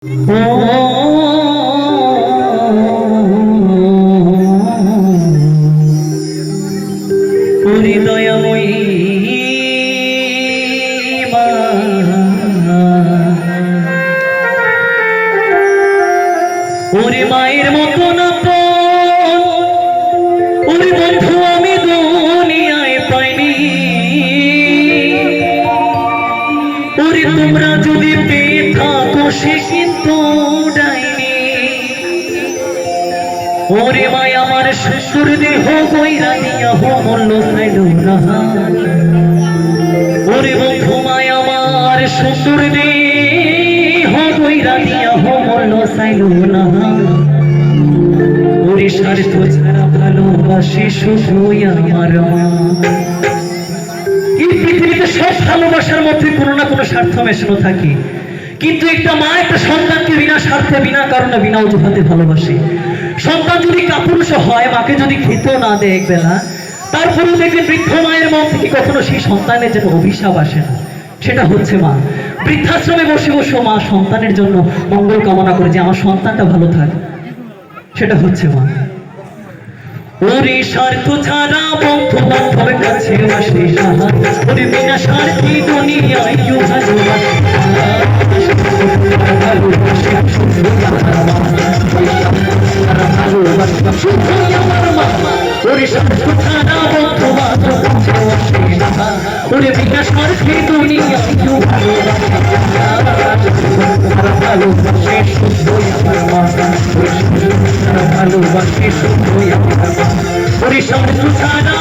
ওরে মায়ের মতো না ওরে বন্ধু আমি দুনিয়ায় পাইনি। ওরে তোমরা যদি পেয়ে থাকো সে কিন্তু ডাইনি। ওরে মায় আমার শ্বশুর দেহ কইরা দিয়া মূল্য খাইল না। ওরে বন্ধু মায় আমার শ্বশুর দেহ কইরা দিয়া মূল্য চাইল না। ওরে স্বার্থ ছাড়া ভালোবাসি শুধুই আমার মা। এই পৃথিবীতে সব ভালোবাসার মধ্যে কোনো না কোনো স্বার্থ মেশানো থাকে, কিন্তু একটা মা একটা সন্তানকে বিনা স্বার্থে বিনা কারণে বিনা অজুহাতে ভালোবাসে। সন্তান যদি কাপুরুষ হয়, মাকে যদি খেতেও না দেয় একবেলা, তারপরেও দেখবেন বৃদ্ধ মায়ের মন থেকে কখনো সেই সন্তানের জন্য অভিশাপ আসে না। সেটা হচ্ছে মা। বৃদ্ধাশ্রমে বসে বসে মা সন্তানের জন্য মঙ্গল কামনা করে যে আমার সন্তানটা ভালো থাকে। সেটা হচ্ছে মা। ওরে স্বার্থ ছাড়া বন্ধু বান্ধবের কাছে আসে সাহায্য। ওরে বিনা স্বার্থে দুনিয়ায় কেউ ভালোবাসে না। ওরে স্বার্থ ছাড়া বন্ধু বান্ধবের কাছে আসে না। ওরে বিনা স্বার্থে দুনিয়ায় কেউ ভালোবাসে না। ভালোবাসে শুধুই আমার মা। ভালোবাসে শুধুই আমার মা। ওরে স্বার্থ ছাড়া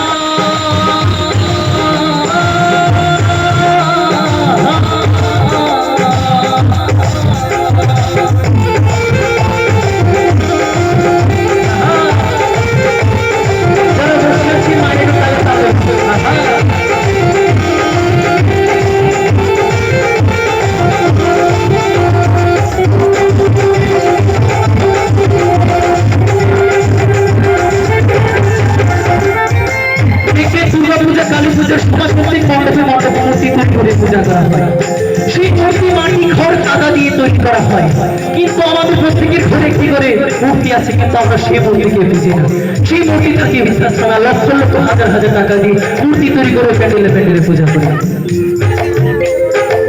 কিন্তু আমাদের প্রত্যেকের ঘরে কি করে মূর্তি আছে, কিন্তু আমরা সেই মূর্তিকে বুঝি না। সেই মূর্তি থাকে বৃদ্ধাশ্রমে লক্ষ লক্ষ হাজার হাজার টাকা দিয়ে মূর্তি তৈরি করে প্যান্ডেলে প্যান্ডেলে পূজা করে।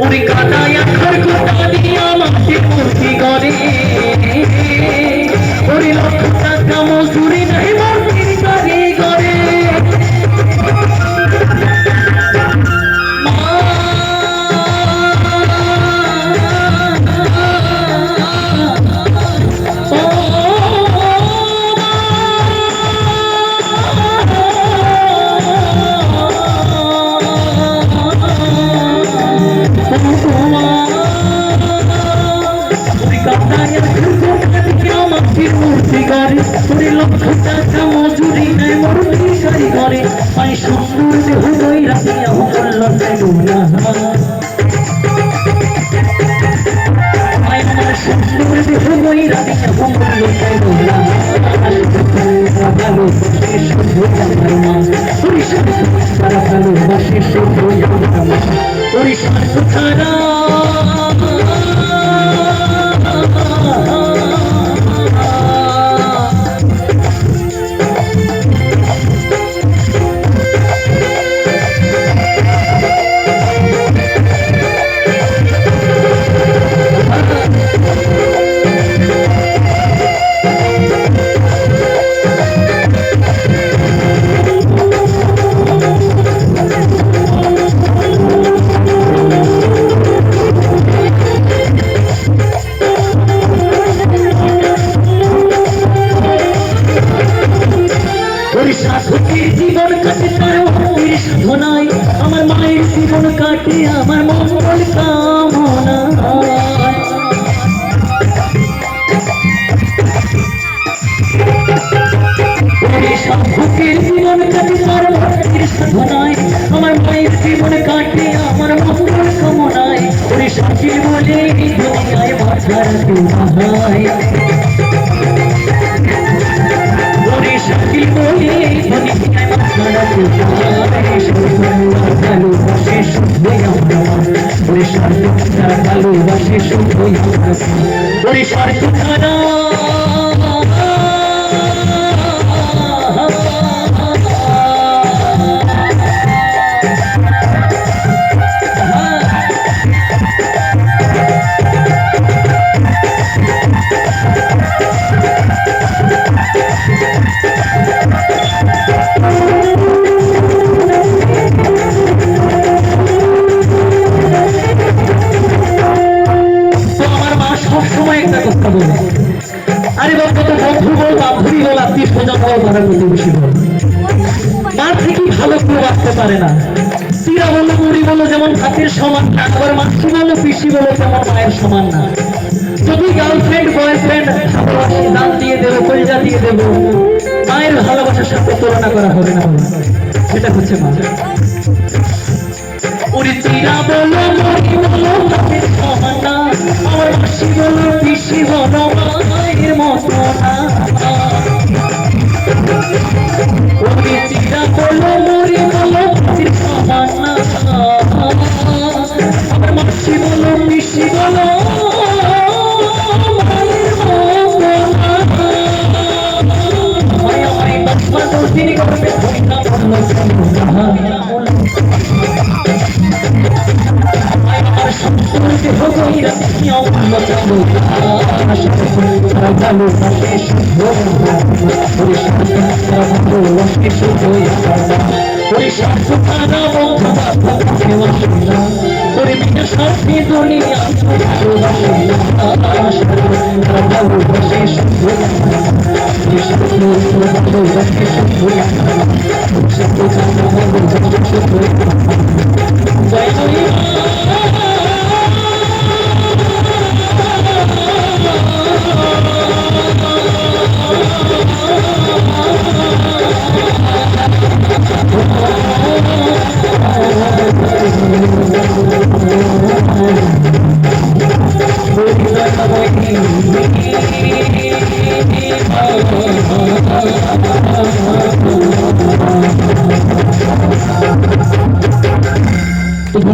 ওরে কাটায় আখার কোটা দিয়ে আমাকে মূর্তি করে। ওরে লক্ষ টাকা মজুরি নাই মূর্তির কারে করে। লক্ষ টাকা মজুরি নেয় মূর্তি সারি করে। পাই সুন্দর দেহ কইরা দিয়া মূল্য চাইল না। পাই আমার সুন্দর দেহ কইরা দিয়া মূল্য চাইল না। ভালোবাসে শুধুই আমার মা। ওরে স্বার্থ ছাড়া ভালোবাসে শুধুই আমার মা। ওরে স্বার্থ ছাড়া জীবন কাটে তার মনের সাধনায়। আমার মায়ের জীবন কাটে আমার মঙ্গল কামনায়। সাধকের জীবন কাটে তার মনের সাধনায়। আমার মায়ের জীবন কাটে আমার মঙ্গল কামনায়। ওরে সাথী বলে দুনিয়ায় বাঁচার দুহাই। ওরে সাথী বলে দুনিয়ায় ছাড়া কেউ নাই, ভালোবাসে শুধুই আমরা, ওরে স্বার্থ ছাড়া ভালোবাসে শুধুই আমরা, ওরে স্বার্থ ছাড়া আরে বাবা, তো বন্ধু বল, বান্ধবী বল, আত্মীয় স্বজন বল, পাড়া প্রতিবেশী বল, মা থেকে ভালো কেউ বাঁচতে পারে না। সিরা বলো, মুড়ি বলো, যেমন ভাতের সমান না, আবার মাসি বলো, পিসি বলো, তেমন মায়ের সমান না। যদি গার্লফ্রেন্ড বয়ফ্রেন্ড ভালোবাসি, দান দিয়ে দেবো, কলিজা দিয়ে দেবো, মায়ের ভালোবাসার সাথে তুলনা করা হবে না। সেটা হচ্ছে মা। ওরে চিরা বলো, মুড়ি বলো, ভাতের সমান না, আমার মাসি বলো, পিসি বলো, মায়ের মতো না। ওরে চিরা বলো, মুড়ি বলো, ভাতের সমান না, আমার মাসি বলো, পিসি বলো, মায়ের মতো না। মায়া মাই বাচ্চা দোষিনী করবে, ধৈর্য বলো, Oh,